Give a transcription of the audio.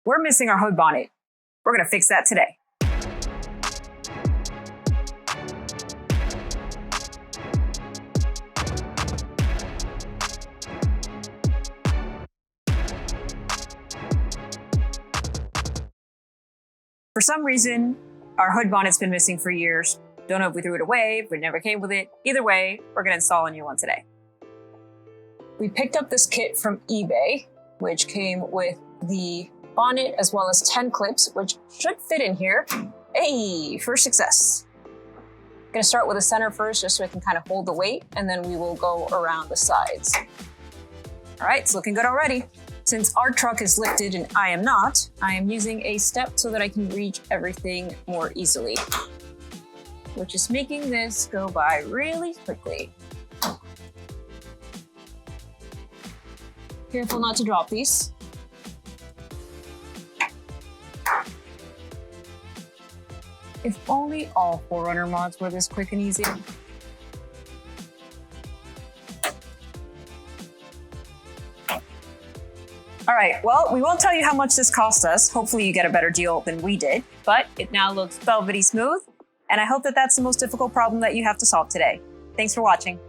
We're missing our hood bonnet. We're gonna fix that today. For some reason, our hood bonnet's been missing for years. Don't know if we threw it away, if we never came with it. Either way, we're gonna install a new one today. We picked up this kit from eBay, which came with the bonnet as well as 10 clips, which should fit in here. Hey, first success. I'm gonna start with the center first, just so it can kind of hold the weight, and then we will go around the sides. All right, it's looking good already. Since our truck is lifted and I am not, I am using a step so that I can reach everything more easily, which is making this go by really quickly. Careful not to drop these. If only all 4Runner mods were this quick and easy. All right, well, we won't tell you how much this cost us. Hopefully you get a better deal than we did, but it now looks velvety smooth, and I hope that that's the most difficult problem that you have to solve today. Thanks for watching.